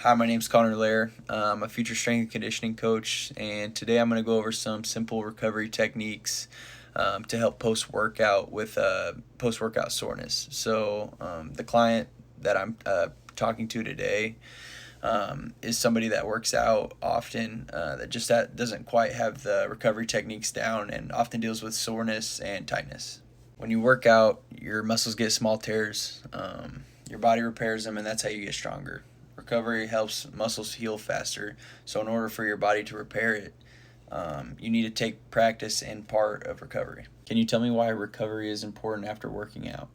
Hi, my name's Lair. I'm a future strength and conditioning coach, and today I'm going to go over some simple recovery techniques to help post-workout with post-workout soreness. So the client that I'm talking to today is somebody that works out often, that doesn't quite have the recovery techniques down and often deals with soreness and tightness. When you work out, your muscles get small tears, your body repairs them, and that's how you get stronger. Recovery helps muscles heal faster, so in order for your body to repair it, you need to take practice and part of recovery. Can you tell me why recovery is important after working out?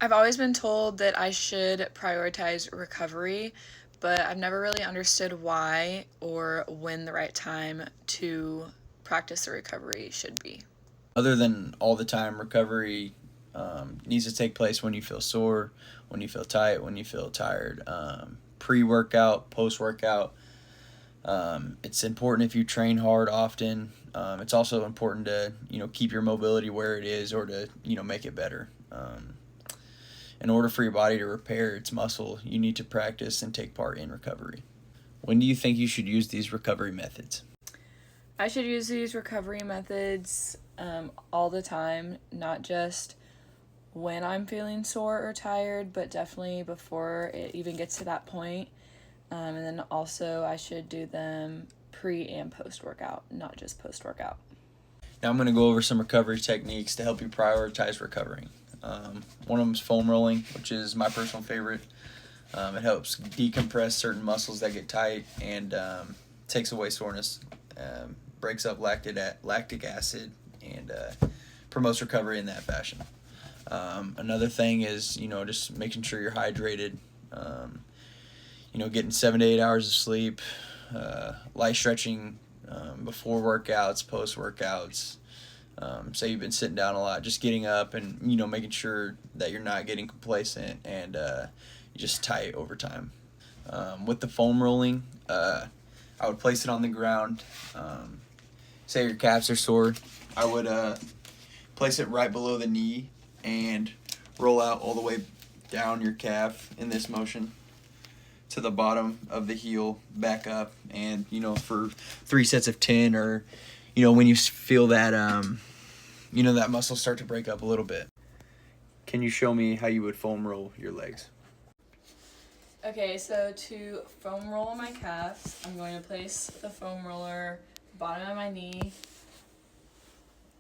I've always been told that I should prioritize recovery, but I've never really understood why or when the right time to practice the recovery should be. Other than all the time, recovery needs to take place when you feel sore, when you feel tight, when you feel tired. Pre-workout, post-workout. It's important if you train hard often. It's also important to keep your mobility where it is or to make it better. In order for your body to repair its muscle, you need to practice and take part in recovery. When do you think you should use these recovery methods? I should use these recovery methods all the time, not just when I'm feeling sore or tired, but definitely before it even gets to that point. And then also, I should do them pre and post workout, not just post workout. Now I'm going to go over some recovery techniques to help you prioritize recovering. One of them is foam rolling, which is my personal favorite. It helps decompress certain muscles that get tight and takes away soreness, breaks up lactic acid, and promotes recovery in that fashion. Another thing is, just making sure you're hydrated. Getting 7 to 8 hours of sleep, light stretching before workouts, post workouts. Say you've been sitting down a lot, just getting up and making sure that you're not getting complacent and you're just tight over time. With the foam rolling, I would place it on the ground. Say your calves are sore, I would place it right below the knee and roll out all the way down your calf in this motion to the bottom of the heel, back up, and for 3 sets of 10, or when you feel that that muscle start to break up a little bit. Can you show me how you would foam roll your legs? Okay, so to foam roll my calves, I'm going to place the foam roller bottom of my knee,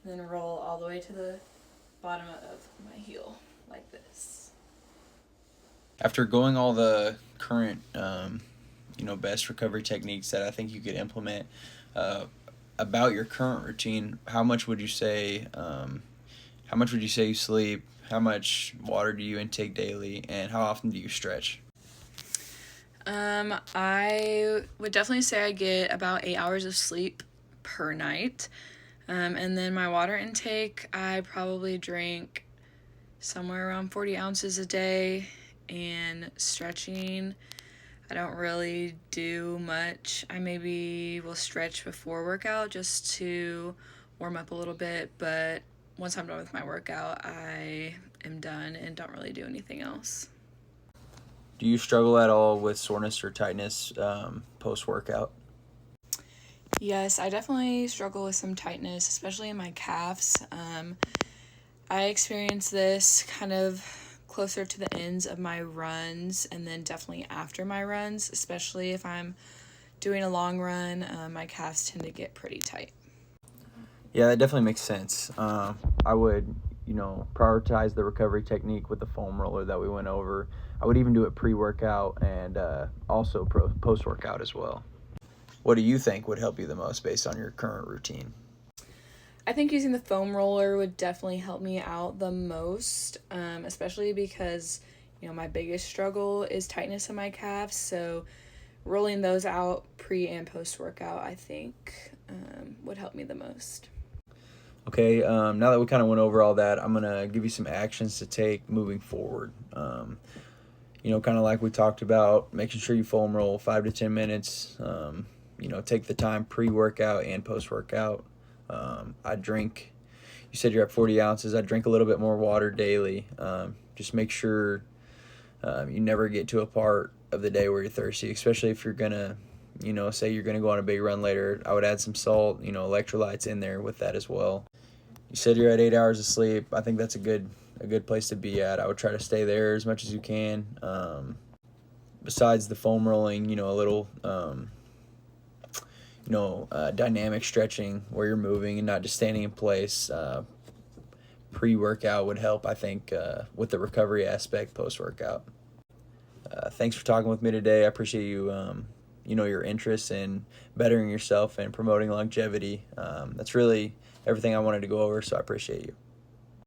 then roll all the way to the bottom of my heel like this. After going all the current best recovery techniques that I think you could implement about your current routine, how much would you say you sleep? How much water do you intake daily, and how often do you stretch? I would definitely say I get about 8 hours of sleep per night. And then my water intake, I probably drink somewhere around 40 ounces a day. And stretching, I don't really do much. I maybe will stretch before workout just to warm up a little bit, but once I'm done with my workout, I am done and don't really do anything else. Do you struggle at all with soreness or tightness post-workout? Yes, I definitely struggle with some tightness, especially in my calves. I experience this kind of closer to the ends of my runs and then definitely after my runs, especially if I'm doing a long run, my calves tend to get pretty tight. Yeah, that definitely makes sense. I would, prioritize the recovery technique with the foam roller that we went over. I would even do it pre-workout and also post-workout as well. What do you think would help you the most based on your current routine? I think using the foam roller would definitely help me out the most, especially because, my biggest struggle is tightness in my calves. So rolling those out pre and post workout, I think, would help me the most. Okay, now that we kind of went over all that, I'm going to give you some actions to take moving forward. Kind of like we talked about, making sure you foam roll 5 to 10 minutes. Take the time pre-workout and post-workout. I drink, you said you're at 40 ounces. I drink a little bit more water daily. Just make sure you never get to a part of the day where you're thirsty, especially if you're gonna, say you're gonna go on a big run later. I would add some salt, electrolytes in there with that as well. You said you're at 8 hours of sleep. I think that's a good place to be at. I would try to stay there as much as you can. Besides the foam rolling, a little dynamic stretching where you're moving and not just standing in place. Pre-workout would help, I think, with the recovery aspect post-workout. Thanks for talking with me today. I appreciate you, your interest in bettering yourself and promoting longevity. That's really everything I wanted to go over, so I appreciate you.